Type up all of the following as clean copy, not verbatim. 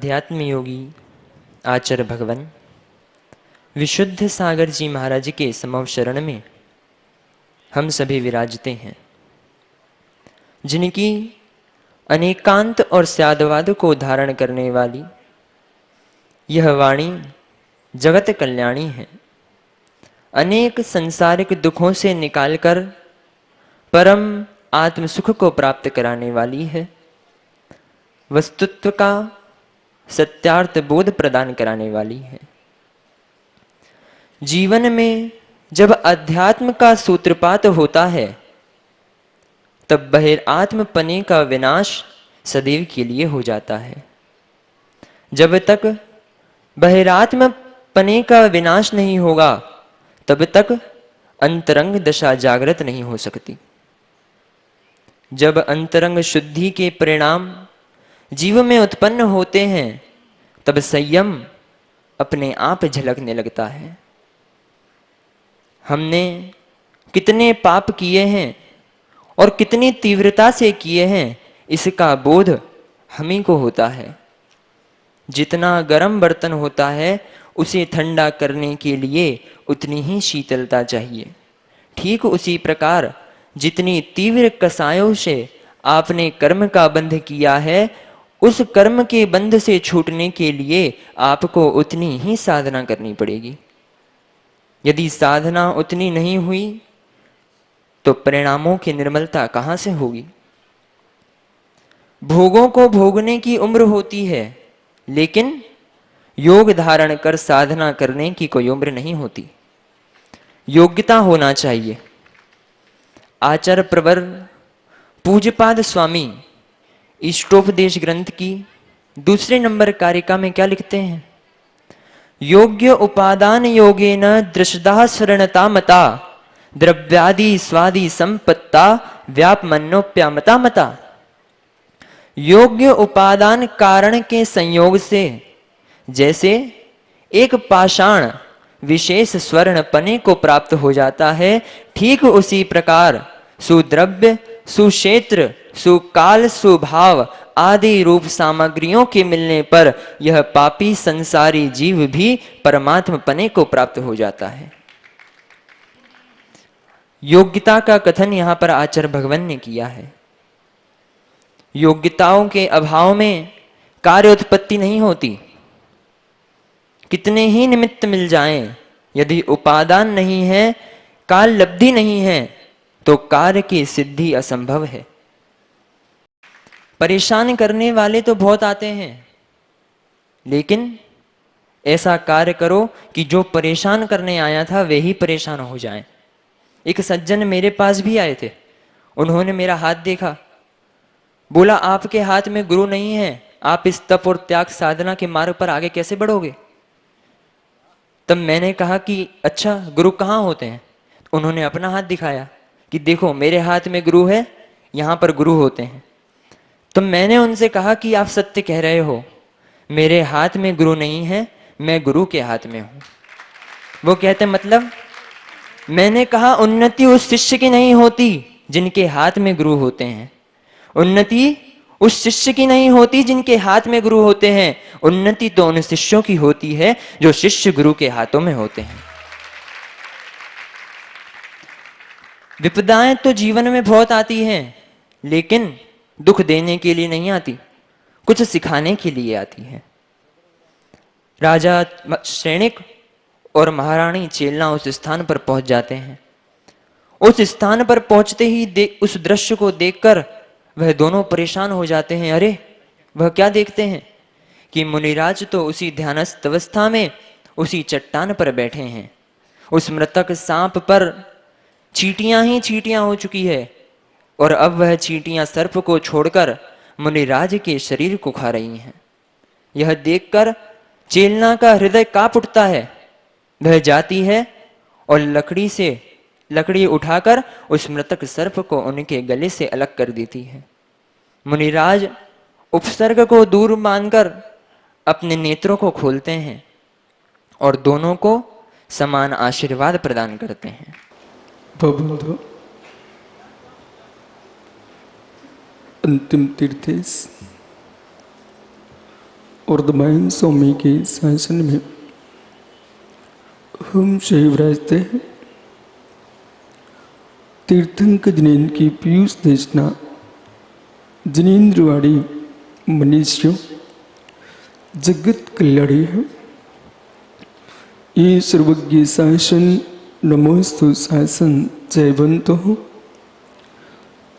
अध्यात्म योगी आचार्य भगवान विशुद्ध सागर जी महाराज के समव शरण में हम सभी विराजते हैं, जिनकी अनेकांत और स्यादवाद को धारण करने वाली यह वाणी जगत कल्याणी है। अनेक संसारिक दुखों से निकालकर परम आत्म सुख को प्राप्त कराने वाली है। वस्तुत्व का सत्यार्थ बोध प्रदान कराने वाली है। जीवन में जब अध्यात्म का सूत्रपात होता है, तब बहिरात्मपने का विनाश सदैव के लिए हो जाता है। जब तक बहिरात्मपने का विनाश नहीं होगा, तब तक अंतरंग दशा जागृत नहीं हो सकती। जब अंतरंग शुद्धि के परिणाम जीव में उत्पन्न होते हैं, तब संयम अपने आप झलकने लगता है। हमने कितने पाप किए हैं और कितनी तीव्रता से किए हैं, इसका बोध हम ही को होता है। जितना गर्म बर्तन होता है, उसे ठंडा करने के लिए उतनी ही शीतलता चाहिए। ठीक उसी प्रकार जितनी तीव्र कसायों से आपने कर्म का बंध किया है, उस कर्म के बंध से छूटने के लिए आपको उतनी ही साधना करनी पड़ेगी। यदि साधना उतनी नहीं हुई तो परिणामों की निर्मलता कहां से होगी। भोगों को भोगने की उम्र होती है, लेकिन योग धारण कर साधना करने की कोई उम्र नहीं होती। योग्यता होना चाहिए। आचार्य प्रवर पूज्यपाद स्वामी इष्टोपदेश ग्रंथ की दूसरे नंबर कारिका में क्या लिखते हैं? योग्य उपादान योगेन दृशदा स्मरणता मता द्रव्यादि स्वादि संपत्ता व्यापमन्योप्यामता मता। योग्य उपादान कारण के संयोग से जैसे एक पाषाण विशेष स्वर्ण पने को प्राप्त हो जाता है, ठीक उसी प्रकार सुद्रव्य सुक्षेत्र सुकाल सुभाव आदि रूप सामग्रियों के मिलने पर यह पापी संसारी जीव भी परमात्म पने को प्राप्त हो जाता है। योग्यता का कथन यहां पर आचार्य भगवान ने किया है। योग्यताओं के अभाव में कार्य उत्पत्ति नहीं होती। कितने ही निमित्त मिल जाएं, यदि उपादान नहीं है, काल लब्धि नहीं है, तो कार्य की सिद्धि असंभव है। परेशान करने वाले तो बहुत आते हैं, लेकिन ऐसा कार्य करो कि जो परेशान करने आया था वे ही परेशान हो जाएं। एक सज्जन मेरे पास भी आए थे। उन्होंने मेरा हाथ देखा, बोला आपके हाथ में गुरु नहीं है, आप इस तप और त्याग साधना के मार्ग पर आगे कैसे बढ़ोगे। तब मैंने कहा कि अच्छा गुरु कहाँ होते हैं। उन्होंने अपना हाथ दिखाया कि देखो मेरे हाथ में गुरु है, यहां पर गुरु होते हैं। तो मैंने उनसे कहा कि आप सत्य कह रहे हो, मेरे हाथ में गुरु नहीं है, मैं गुरु के हाथ में हूं। वो कहते मतलब। मैंने कहा उन्नति उस शिष्य की नहीं होती जिनके हाथ में गुरु होते हैं, उन्नति उस शिष्य की नहीं होती जिनके हाथ में गुरु होते हैं, उन्नति तो उन शिष्यों की होती है जो शिष्य गुरु के हाथों में होते हैं। विपदाएं तो जीवन में बहुत आती हैं, लेकिन दुख देने के लिए नहीं आती, कुछ सिखाने के लिए आती है। राजा श्रेणिक और महारानी चेलना उस स्थान पर पहुंच जाते हैं। उस स्थान पर पहुंचते ही उस दृश्य को देखकर वह दोनों परेशान हो जाते हैं। अरे वह क्या देखते हैं कि मुनिराज तो उसी ध्यानस्थ अवस्था में उसी चट्टान पर बैठे हैं। उस मृतक सांप पर चींटियां ही चींटियां हो चुकी है, और अब वह चींटियां सर्प को छोड़कर मुनिराज के शरीर को खा रही हैं। यह देखकर चेलना का हृदय कांप उठता है। वह जाती है और लकड़ी उठाकर उस मृतक सर्प को उनके गले से अलग कर देती है। मुनिराज उपसर्ग को दूर मानकर अपने नेत्रों को खोलते हैं और दोनों को समान आशीर्वाद प्रदान करते हैं। बंधु अंतिम तीर्थेश और दमाइन स्वामी के शासन में हम शैव रहते हैं। तीर्थंकर जिनेन्द्र की पीयूष देशना जिनेन्द्रवाड़ी मनुष्यों जगत कल्याणी है। ये सर्वज्ञ शासन नमोस्तु शासन जयवंतो हो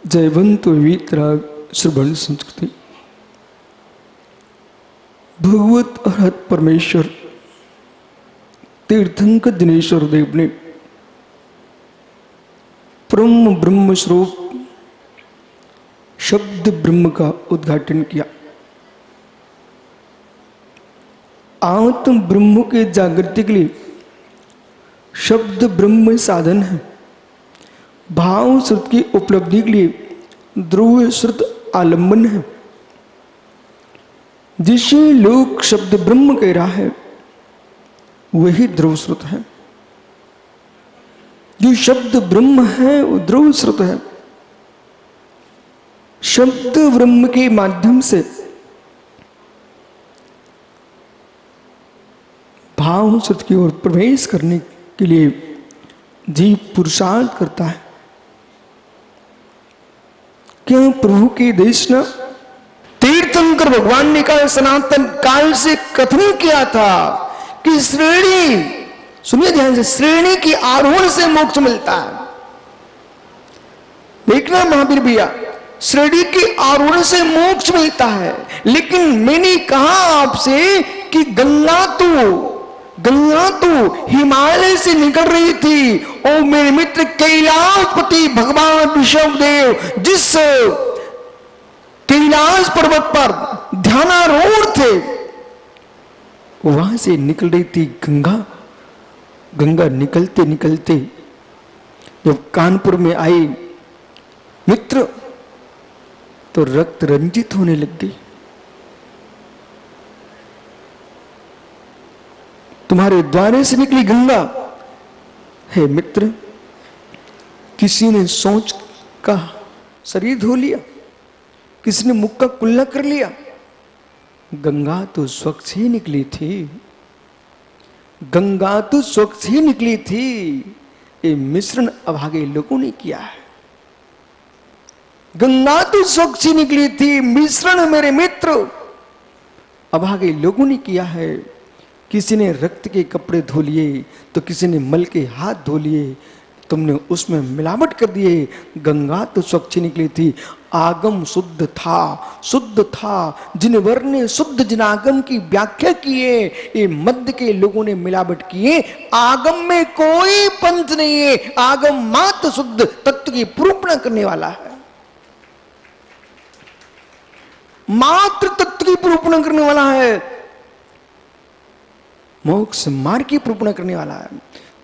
जयवंतो वीतराग श्रवण संस्कृति। भगवत अरहत परमेश्वर तीर्थंकर दिनेश्वर देव ने परम ब्रह्म स्वरूप शब्द ब्रह्म का उद्घाटन किया। आत्म ब्रह्म के जागृति के लिए शब्द ब्रह्म साधन है। भाव श्रुत की उपलब्धि के लिए ध्रुव श्रुत आलंबन है। जिसे लोक शब्द ब्रह्म कह रहा है वही ध्रुव श्रुत है। जो शब्द ब्रह्म है वो ध्रुव श्रुत है। शब्द ब्रह्म के माध्यम से भाव श्रुत की ओर प्रवेश करने के लिए जीव पुरुषार्थ करता है। क्यों प्रभु की देशना तीर्थंकर भगवान ने कहा सनातन काल से कथन किया था कि श्रेणी, सुनिए ध्यान से, श्रेणी की आरोहण से मोक्ष मिलता है। देखना महावीर भैया, श्रेणी के आरोहण से मोक्ष मिलता है। लेकिन मैंने कहा आपसे कि गंगा तो हिमालय से निकल रही थी और मेरे मित्र कैलाशपति भगवान विष्णुदेव जिस कैलाश पर्वत पर ध्यानारूढ़ थे वहां से निकल रही थी गंगा। गंगा निकलते निकलते जब कानपुर में आई मित्र तो रक्त रंजित होने लग गई। तुम्हारे द्वारे से निकली गंगा है मित्र, किसी ने सोच का शरीर धो लिया, किसी ने मुख का कुल्ला कर लिया। गंगा तो स्वच्छ ही निकली थी। गंगा तो स्वच्छ ही निकली थी। ये मिश्रण अभागे लोगों ने किया है। गंगा तो स्वच्छ ही निकली थी, मिश्रण मेरे मित्र अभागे लोगों ने किया है। किसी ने रक्त के कपड़े धो लिए तो किसी ने मल के हाथ धो लिए, तुमने उसमें मिलावट कर दिए। गंगा तो स्वच्छ निकली थी। आगम शुद्ध था। जिन वर्ण ने शुद्ध जिनागम की व्याख्या किए, ये मध्य के लोगों ने मिलावट किए। आगम में कोई पंथ नहीं है। आगम मात्र शुद्ध तत्व की प्रूपणा करने वाला है, मात्र तत्व की प्रूपणा करने वाला है, मोक्ष मार्ग की प्रूपणा करने वाला है।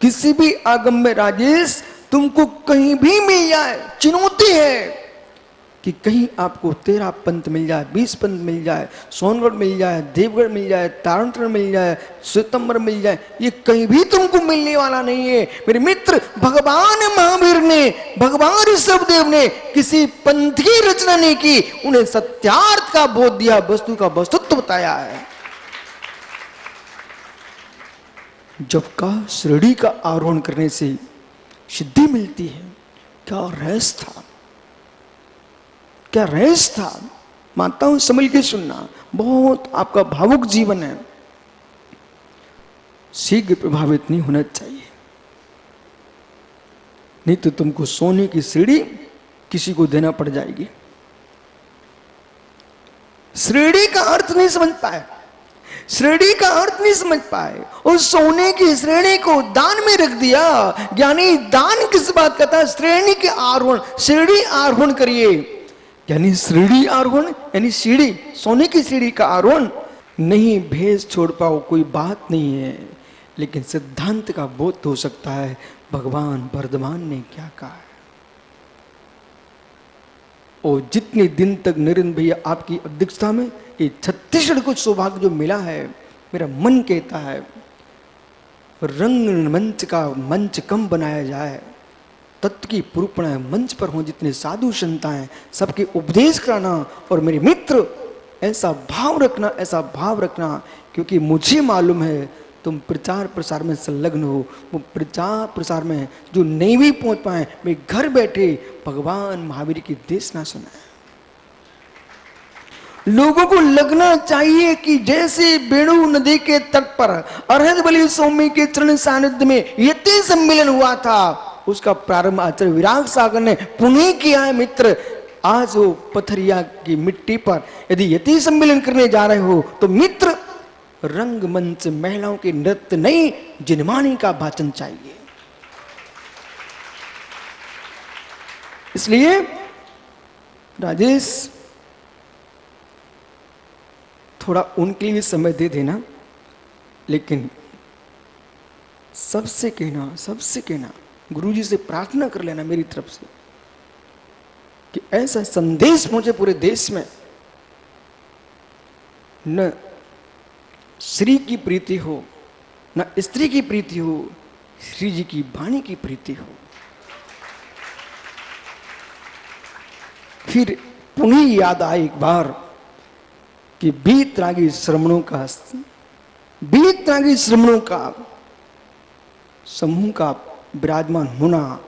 किसी भी आगम में राजेश तुमको कहीं भी मिल जाए, चुनौती है कि कहीं आपको 13 पंथ मिल जाए, 20 पंथ मिल जाए, सोनगढ़ मिल जाए, देवगढ़ मिल जाए, तारणतरण मिल जाए, श्वेतंबर मिल जाए, ये कहीं भी तुमको मिलने वाला नहीं है मेरे मित्र। भगवान महावीर ने, भगवान ऋषभदेव ने किसी पंथ की रचना नहीं की, उन्हें सत्यार्थ का बोध दिया, वस्तु का वस्तुत्व बताया है। जब का श्रेणी का आरोहण करने से सिद्धि मिलती है, क्या रहस्य था, क्या रहस्य था। माताओं समझ के सुनना, बहुत आपका भावुक जीवन है, शीघ्र प्रभावित नहीं होना चाहिए, नहीं तो तुमको सोने की सीढ़ी किसी को देना पड़ जाएगी। श्रेणी का अर्थ नहीं समझ पाए, श्रेणी का अर्थ नहीं समझ पाए और सोने की श्रेणी को दान में रख दिया। यानी दान किस बात का था? श्रेणी के आरोहण, सीढ़ी आरोहण करिए, यानी श्रेणी आरोहण यानी सीढ़ी, सोने की सीढ़ी का आरोहण नहीं। भेष छोड़ पाओ कोई बात नहीं है, लेकिन सिद्धांत का बोध हो सकता है। भगवान वर्धमान ने क्या कहा है, और जितने दिन तक नरेंद्र भैया आपकी अध्यक्षता में ये छत्तीसगढ़ को सौभाग्य जो मिला है, मेरा मन कहता है रंग मंच का मंच कम बनाया जाए, तत्व की प्रूपणा मंच पर हो, जितने साधु संत हैं सबके उपदेश कराना। और मेरे मित्र ऐसा भाव रखना, ऐसा भाव रखना, क्योंकि मुझे मालूम है तुम प्रचार प्रसार में संलग्न हो। वो प्रचार प्रसार में जो नहीं भी पहुंच पाए, वे घर बैठे भगवान महावीर की देशना सुनाए। लोगों को लगना चाहिए कि जैसे बेणु नदी के तट पर अरहत बलि स्वामी के चरण सानिध्य में यति सम्मेलन हुआ था, उसका प्रारंभ आचार्य विराग सागर ने पुणे किया है। मित्र, आज वो पथरिया की मिट्टी पर यदि यति सम्मेलन करने जा रहे हो तो मित्र, रंगमंच महिलाओं के नृत्य नहीं, जिनवाणी का वाचन चाहिए। इसलिए राजेश, थोड़ा उनके लिए समय दे देना, लेकिन सबसे कहना गुरुजी से प्रार्थना कर लेना मेरी तरफ से कि ऐसा संदेश पहुंचे पूरे देश में, न श्री की प्रीति हो, न स्त्री की प्रीति हो, श्री जी की वाणी की प्रीति हो। फिर पुनः याद आए एक बार कि बीतरागी श्रमणों का समूह का विराजमान होना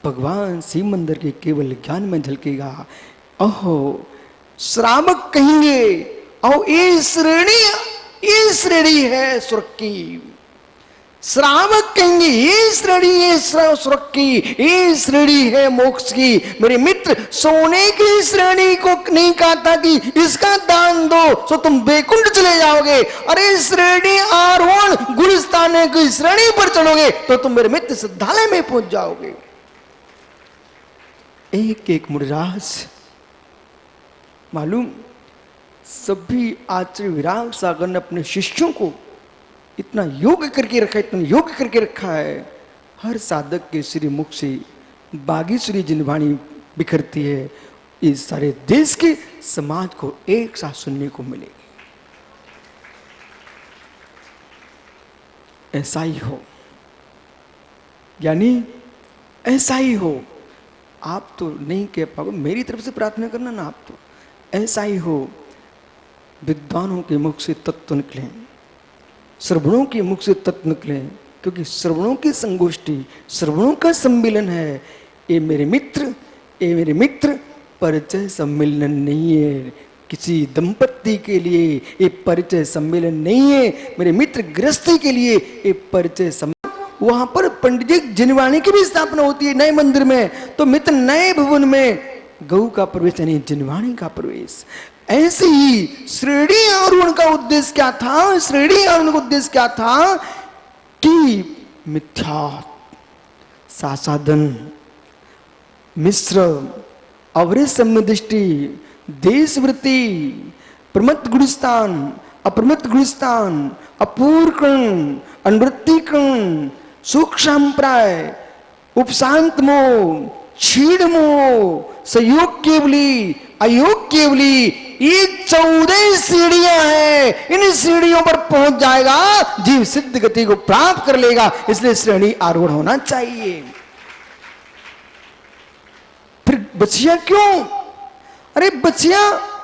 भगवान शिव मंदिर के केवल ज्ञान में झलकेगा। अहो, श्रावक कहेंगे, अहो ये श्रेणी है स्वर्ग की। श्रावक कहेंगे ये श्रेणी है स्वर्ग की, ये श्रेणी है मोक्ष की। मेरे मित्र, सोने की श्रेणी को नहीं कहा था कि इसका दान दो तो तुम बैकुंठ चले जाओगे। अरे श्रेणी आरोहण गुलिस्तान की श्रेणी पर चढ़ोगे तो तुम मेरे मित्र सिद्धालय में पहुंच जाओगे। एक एक मुनिराज मालूम, सभी आचार्य विराग सागर ने अपने शिष्यों को इतना योग्य करके रखा है, हर साधक के श्री मुख से बागेश्वरी जिनवाणी बिखरती है, इस सारे देश के समाज को एक साथ सुनने को मिलेगी। ऐसा ही हो, यानी ऐसा ही हो। आप तो नहीं कह पाओगे, मेरी तरफ से प्रार्थना करना ना, आप तो ऐसा ही हो। विद्वानों के मुख से तत्व निकले, श्रवणों के मुख से तत्व निकले, क्योंकि श्रवणों की संगोष्ठी, श्रवणों का सम्मेलन है। ये मेरे मित्र परिचय सम्मेलन नहीं है किसी दंपत्ति के लिए, ये परिचय सम्मेलन नहीं है मेरे मित्र गृहस्थी के लिए, ये परिचय सम्मेलन। वहां पर पंडित जी जिनवाणी की भी स्थापना होती है नए मंदिर में, तो मित्र नए भवन में गौ का प्रवेश यानी जिनवाणी का प्रवेश। ऐसे ही श्रेणी आरोहण का उद्देश्य क्या था? श्रेणी आरोहण का उद्देश्य क्या था कि मिथ्या, सासादन, मिश्र, अवरे सम्यदृष्टि, देशवृत्ति, प्रमत्त गुणस्थान, अप्रमत्त गुणस्थान, अपूर्वकरण, अनुवृत्तिकरण, सूक्ष्मप्राय, उपशांत मोह, क्षीण मोह, संयोग केवली, अयोग केवली, ये 14 सीढ़ियां हैं। इन सीढ़ियों पर पहुंच जाएगा, जीव सिद्ध गति को प्राप्त कर लेगा। इसलिए श्रेणी आरोहण होना चाहिए। फिर बचिया क्यों? अरे बचिया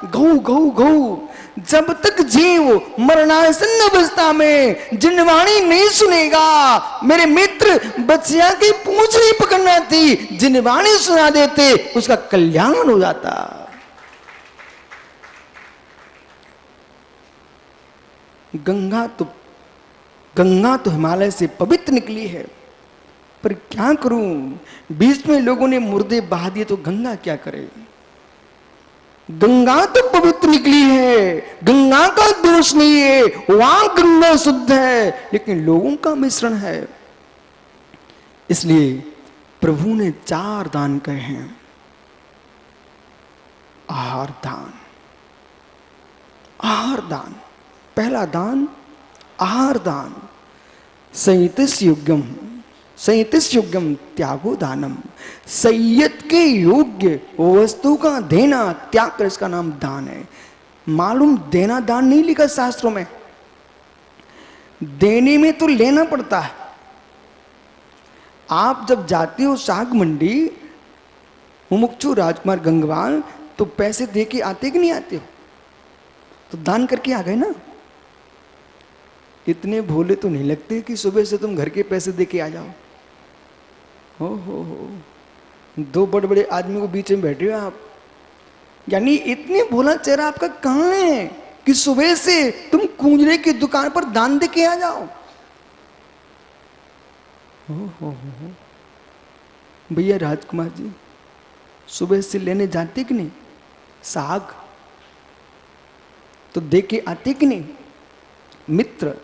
गौ गौ गौ, जब तक जीव मरणासन अवस्था में जिनवाणी नहीं सुनेगा, मेरे मित्र बचिया की पूंछ नहीं पकड़ना थी, जिनवाणी सुना देते उसका कल्याण हो जाता। गंगा तो हिमालय से पवित्र निकली है, पर क्या करूं, बीच में लोगों ने मुर्दे बहा दिए तो गंगा क्या करे। गंगा तो पवित्र निकली है, गंगा का दोष नहीं है, वहां गंगा शुद्ध है, लेकिन लोगों का मिश्रण है। इसलिए प्रभु ने 4 दान कहे हैं। आहार दान, पहला दान आहार दान। संयतिस योग्यम त्यागो दानम, संयत के योग्य वस्तु का देना त्याग कर, इसका नाम दान है। मालूम, देना दान नहीं लिखा शास्त्रों में, देने में तो लेना पड़ता है। आप जब जाते हो साग मंडी, मुमुक्षु राजकुमार गंगवाल, तो पैसे दे के आते कि नहीं आते हो? तो दान करके आ गए ना। इतने भोले तो नहीं लगते कि सुबह से तुम घर के पैसे दे के आ जाओ। हो, दो बड़े बड़े आदमी को बीच में बैठे हो आप, यानी इतने भोला चेहरा आपका कहाँ है कि सुबह से तुम कुंजरे की दुकान पर दान दे के आ जाओ। हो भैया राजकुमार जी, सुबह से लेने जाते कि नहीं? साग तो दे के आते कि नहीं? मित्र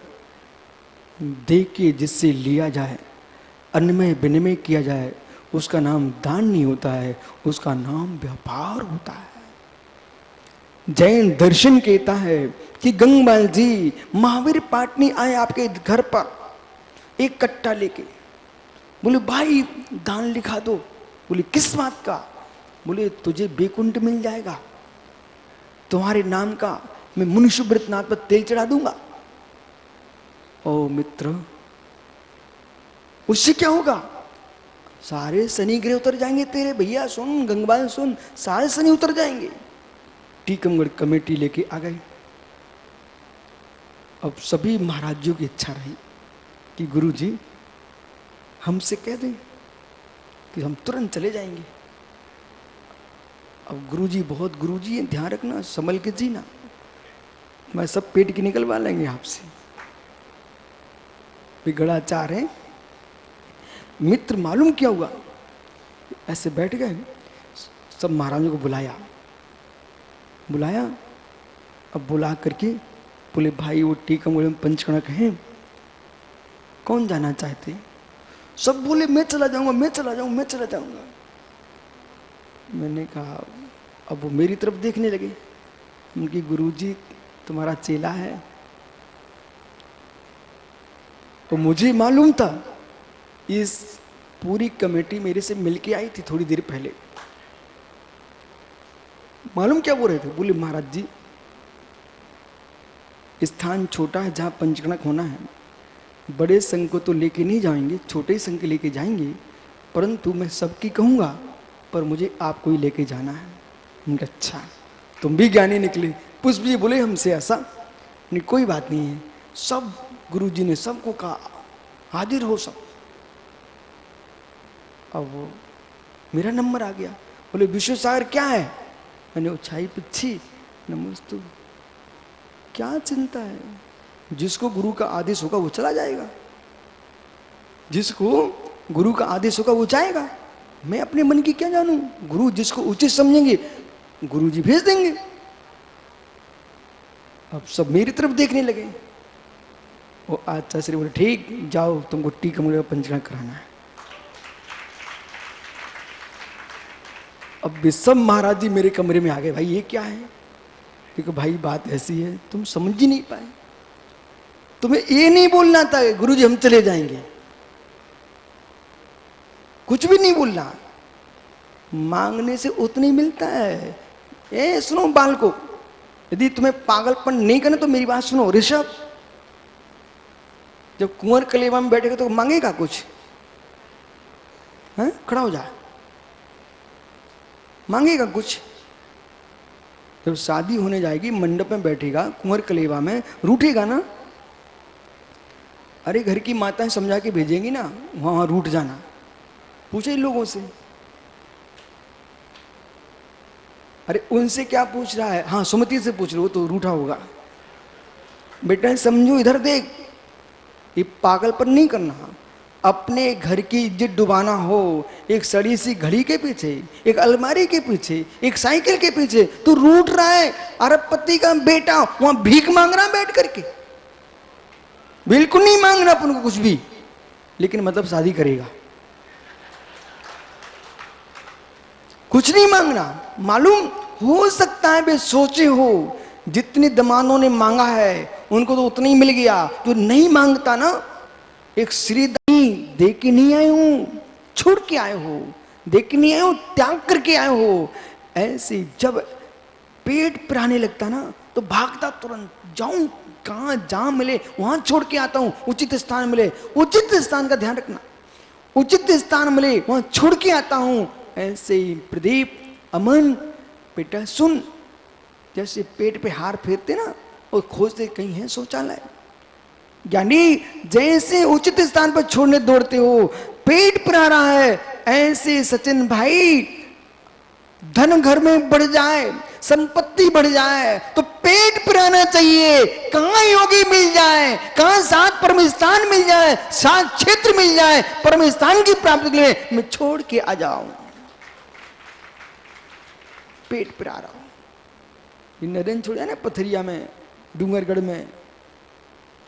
दे के जिससे लिया जाए, अन्नमय विनिमय किया जाए, उसका नाम दान नहीं होता है, उसका नाम व्यापार होता है। जैन दर्शन कहता है कि गंगपाल जी महावीर पाटनी आए आपके घर पर एक कट्टा लेके, बोले भाई दान लिखा दो। बोले किस बात का? बोले तुझे बैकुंठ मिल जाएगा, तुम्हारे नाम का मैं मुनि सुब्रतनाथ पर तेल चढ़ा दूंगा। ओ मित्र, उससे क्या होगा? सारे शनि ग्रह उतर जाएंगे तेरे। भैया सुन, गंगपाल सुन, सारे शनि उतर जाएंगे। टीकमगढ़ कमेटी लेके आ गए। अब सभी महाराजों की इच्छा रही कि गुरुजी हमसे कह दें कि हम तुरंत चले जाएंगे। अब गुरुजी बहुत गुरुजी हैं, ध्यान रखना, संभल के जीना, मैं सब पेट की निकलवा लेंगे आपसे। बिगड़ाचार है। मित्र मालूम क्या हुआ? ऐसे बैठ गए, सब महाराजों को बुलाया। अब बुला करके बोले भाई वो टीकमगढ़ में पंचकणक हैं, कौन जाना चाहते? सब बोले मैं चला जाऊंगा, मैं चला जाऊंगा, मैं चला जाऊंगा। मैंने कहा, अब वो मेरी तरफ देखने लगे। उनकी गुरुजी तुम्हारा चेला है। तो मुझे मालूम था, इस पूरी कमेटी मेरे से मिलके आई थी थोड़ी देर पहले। मालूम क्या बोल रहे थे? बोले महाराज जी स्थान छोटा है जहाँ पंचकणक होना है, बड़े संघ को तो लेके नहीं जाएंगे, छोटे संघ के लेके जाएंगे, परंतु मैं सबकी कहूँगा पर मुझे आपको ही लेके जाना है। उनका अच्छा, तुम भी ज्ञानी निकले। पुष्प जी बोले हमसे ऐसा नहीं, कोई बात नहीं है। सब गुरुजी ने सबको कहा हाजिर हो सब। अब वो मेरा नंबर आ गया। बोले विश्वसागर क्या है? मैंने उछाई पिच्छी नमस्तु। क्या चिंता है? जिसको गुरु का आदेश होगा वो चला जाएगा, जिसको गुरु का आदेश होगा वो जाएगा। मैं अपने मन की क्या जानूं? गुरु जिसको उचित समझेंगे गुरु जी भेज देंगे। अब सब मेरी तरफ देखने लगे। वो आचार्य श्री बोले ठीक जाओ, तुमको टीकमगढ़ का पंचकणक कराना है। अब भी सब महाराज जी मेरे कमरे में आ गए। भाई ये क्या है? देखो भाई बात ऐसी है, तुम समझ ही नहीं पाए। तुम्हें ये नहीं बोलना था गुरु जी हम चले जाएंगे, कुछ भी नहीं बोलना। मांगने से उतना ही मिलता है। ए सुनो बाल को, यदि तुम्हें पागलपन नहीं करना तो मेरी बात सुनो। ऋषभ जब कुंवर कलेवा में बैठेगा तो मांगेगा कुछ? है खड़ा हो जा, मांगेगा कुछ? जब शादी होने जाएगी मंडप में बैठेगा कुंवर कलेवा में, रूठेगा ना? अरे घर की माताएं समझा के भेजेंगी ना, वहां रूठ जाना। पूछे लोगों से, अरे उनसे क्या पूछ रहा है? हाँ सुमति से पूछ लो, तो रूठा होगा। बेटा समझो, इधर देख, ये पागलपन नहीं करना। अपने घर की इज्जत डुबाना हो एक सड़ी सी घड़ी के पीछे, एक अलमारी के पीछे, एक साइकिल के पीछे, तू रूठ रहा है। अरबपति का बेटा वहां भीख मांग रहा बैठ करके। बिल्कुल नहीं मांगना अपन को कुछ भी, लेकिन मतलब शादी करेगा, कुछ नहीं मांगना। मालूम हो सकता है वे सोचे हो जितने दमानों ने मांगा है उनको तो उतना ही मिल गया, जो नहीं मांगता ना। एक श्रीदानी दे के नहीं आए हो, छोड़ के आए हो, दे के नहीं आए हो, त्याग करके आए हो। ऐसे जब पेट पिराने लगता ना तो भागता तुरंत, जाऊं कहां, जहां मिले वहां छोड़ के आता हूं। उचित स्थान मिले, उचित स्थान का ध्यान रखना, उचित स्थान मिले वहां छोड़ के आता हूं। ऐसे ही प्रदीप, अमन, बेटा सुन, जैसे पेट पे हार फेरते ना और खोजते कहीं है शौचालय। ज्ञानी जैसे उचित स्थान पर छोड़ने दौड़ते हो, पेट पर आ रहा है, ऐसे सचिन भाई धन घर में बढ़ जाए, संपत्ति बढ़ जाए तो पेट पर आना चाहिए। कहां योगी मिल जाए, कहां सात परम स्थान मिल जाए, सात क्षेत्र मिल जाए, परम स्थान की प्राप्ति के लिए मैं छोड़ के आ जाऊं। पेट पर आ रहा हूं। नरेन छोड़ा ना पथरिया में, डूंगरगढ़ में,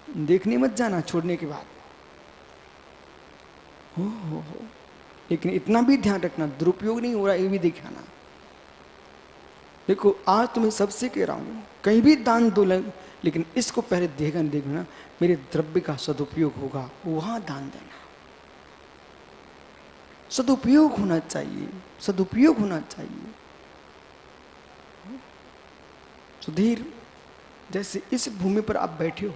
देखने मत जाना छोड़ने के बाद। हो लेकिन इतना भी ध्यान रखना दुरुपयोग नहीं हो रहा, ये भी दिखाना। देखो आज तुम्हें सबसे कह रहा हूं, कहीं भी दान दो लेकिन इसको पहले देखना मेरे द्रव्य का सदुपयोग होगा, वहां दान देना। सदुपयोग होना चाहिए, सदुपयोग होना चाहिए। सुधीर, जैसे इस भूमि पर आप बैठे हो,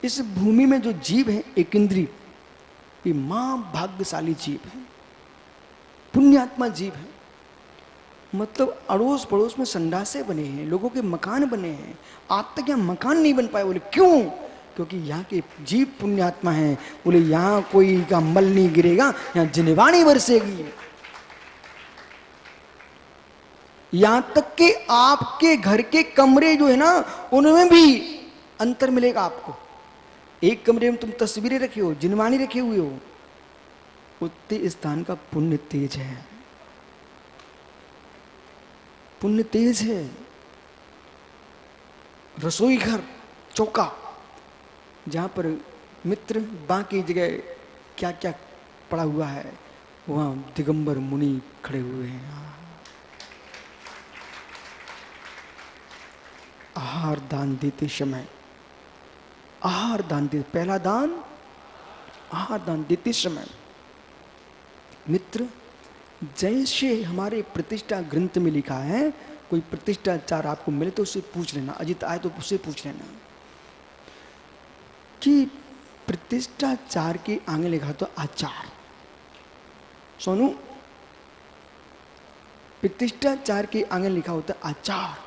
इस भूमि में जो जीव है एक इंद्रिय, ये मां भाग्यशाली जीव है, पुण्यात्मा जीव है। मतलब अड़ोस पड़ोस में संडासे बने हैं, लोगों के मकान बने हैं, आज तक यहाँ मकान नहीं बन पाए। बोले क्यों? क्योंकि यहाँ के जीव पुण्यात्मा हैं। बोले यहाँ कोई का मल नहीं गिरेगा, यहाँ जिनवाणी बरसेगी। यहां तक कि आपके घर के कमरे जो है ना, उनमें भी अंतर मिलेगा आपको। एक कमरे में तुम तस्वीरें रखे हो, जिनवाणी रखे हुए हो, उतने स्थान का पुण्य तेज है, पुण्य तेज है। रसोई घर, चौका, जहां पर मित्र बाकी जगह क्या क्या पड़ा हुआ है, वहां दिगंबर मुनि खड़े हुए हैं। आहार दान देते समय, आहार दान देते, पहला दान आहार दान देते समय मित्र, जैसे हमारे प्रतिष्ठा ग्रंथ में लिखा है, कोई प्रतिष्ठाचार आपको मिले तो उससे पूछ लेना, अजित आए तो उससे पूछ लेना कि प्रतिष्ठाचार के आगे लिखा तो आचार। सोनू, प्रतिष्ठाचार के आगे लिखा होता आचार।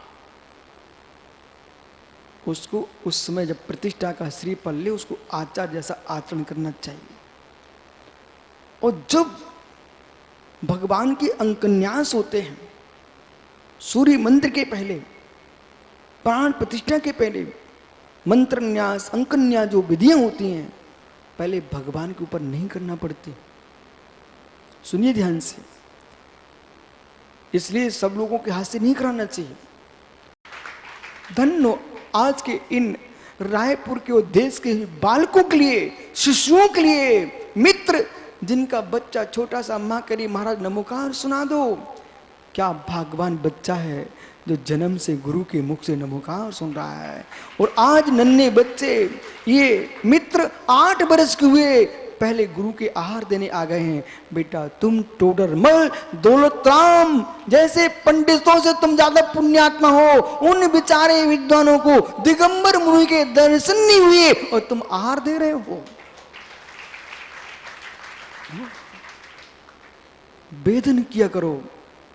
उसको उस समय जब प्रतिष्ठा का श्री पल ले, उसको आचार जैसा आचरण करना चाहिए। और जब भगवान के अंकन्यास होते हैं, सूर्य मंत्र के पहले, प्राण प्रतिष्ठा के पहले, मंत्र न्यास, अंकन्यास जो विधियां होती हैं, पहले भगवान के ऊपर नहीं करना पड़ती। सुनिए ध्यान से, इसलिए सब लोगों के हाथ से नहीं कराना चाहिए। धन्य आज के इन रायपुर के और देश के बालकों के लिए, शिशुओं के लिए, मित्र जिनका बच्चा छोटा सा मां करी महाराज नमोकार सुना दो। क्या भाग्यवान बच्चा है जो जन्म से गुरु के मुख से नमोकार सुन रहा है। और आज नन्हे बच्चे, ये मित्र 8 बरस के हुए, पहले गुरु के आहार देने आ गए हैं। बेटा तुम टोडरमल दौलतराम जैसे पंडितों से तुम ज्यादा पुण्यात्मा हो। उन बेचारे विद्वानों को दिगंबर मुनि के दर्शन नहीं हुए और तुम आहार दे रहे हो। वेदन किया करो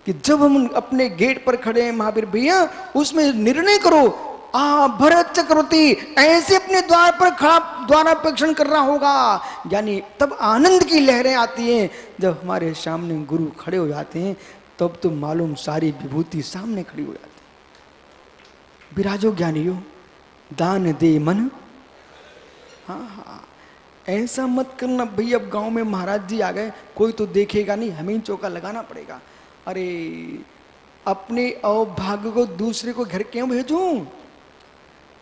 कि जब हम अपने गेट पर खड़े हैं महावीर भैया, उसमें निर्णय करो, भरत चक्रवर्ती ऐसे अपने द्वार पर खड़ा द्वारापेक्षण कर रहा होगा। यानी तब आनंद की लहरें आती हैं। जब हमारे सामने गुरु खड़े हो जाते हैं, तब तो मालूम सारी विभूति सामने खड़ी हो जाती है। विराजो ज्ञानियों, दान दे मन। हाँ, ऐसा मत करना भाई, अब गांव में महाराज जी आ गए, कोई तो देखेगा नहीं, हमें ही चौका लगाना पड़ेगा। अरे अपने अभाग्य को दूसरे को घर क्यों भेजूं?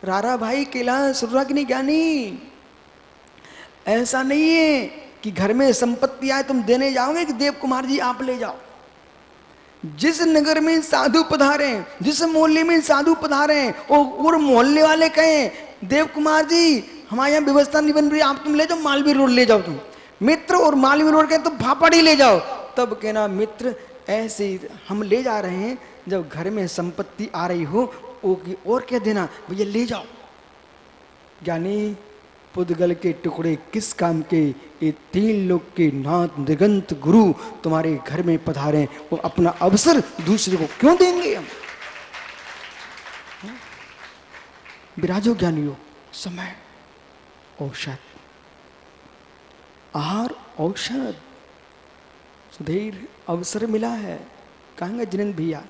रारा भाई कैलाश सुराग्नि ज्ञानी, ऐसा नहीं है कि घर में संपत्ति आए तुम देने जाओगे कि देव कुमार जी आप ले जाओ। जिस नगर में साधु पधारे, जिस मोहल्ले में साधु पधारे और मोहल्ले वाले कहें देव कुमार जी हमारे यहाँ व्यवस्था नहीं बन रही, आप तुम ले जाओ, मालवीय रोड ले जाओ तुम मित्र, और मालवीय रोड कहें तो भापाड़ी ले जाओ, तब कहना मित्र ऐसे हम ले जा रहे हैं। जब घर में संपत्ति आ रही हो और क्या देना भैया, ले जाओ। ज्ञानी पुद्गल के टुकड़े किस काम के, ये 3 लोग के नाथ दिगंत गुरु तुम्हारे घर में पधारे, वो अपना अवसर दूसरे को क्यों देंगे हम? विराजो ज्ञानियों, समय औषध, आहार औषध। सुधीर अवसर मिला है, कहेंगे जिनेंद्र भैया,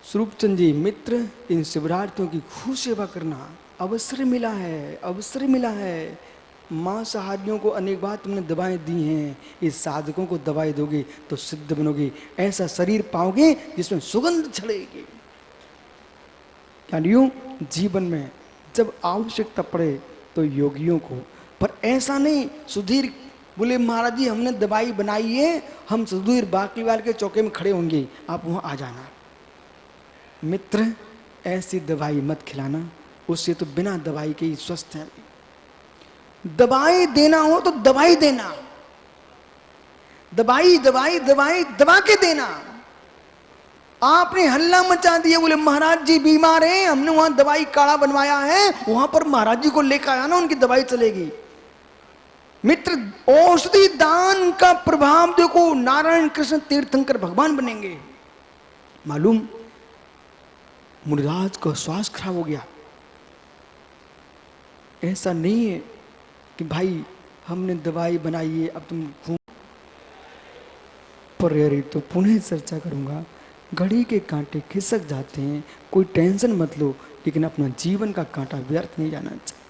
स्वरूपचंद जी मित्र, इन शिवरार्थियों की खूब सेवा करना। अवसर मिला है, अवसर मिला है। माँ सहारियों को अनेक बार तुमने दवाएं दी हैं, इस साधकों को दवाई दोगे तो सिद्ध बनोगे, ऐसा शरीर पाओगे जिसमें सुगंध छड़ेगी। ज्ञानियों, जीवन में जब आवश्यकता पड़े तो योगियों को, पर ऐसा नहीं सुधीर बोले महाराज जी हमने दवाई बनाई है, हम सुधीर बाकलीवाल के चौके में खड़े होंगे, आप वहां आ जाना। मित्र, ऐसी दवाई मत खिलाना, उससे तो बिना दवाई के ही स्वस्थ है। दवाई देना हो तो दवाई देना, दवाई दवाई दवाई दबा के देना। आपने हल्ला मचा दिया, बोले महाराज जी बीमार हैं, हमने वहां दवाई काढ़ा बनवाया है, वहां पर महाराज जी को लेकर आया ना, उनकी दवाई चलेगी। मित्र, औषधि दान का प्रभाव देखो, नारायण कृष्ण तीर्थंकर भगवान बनेंगे। मालूम, मुनिराज का स्वास्थ्य खराब हो गया। ऐसा नहीं है कि भाई हमने दवाई बनाई है अब तुम घूम पर, यार तो पुनः चर्चा करूंगा। घड़ी के कांटे खिसक जाते हैं, कोई टेंशन मत लो, लेकिन अपना जीवन का कांटा व्यर्थ नहीं जाना चाहिए।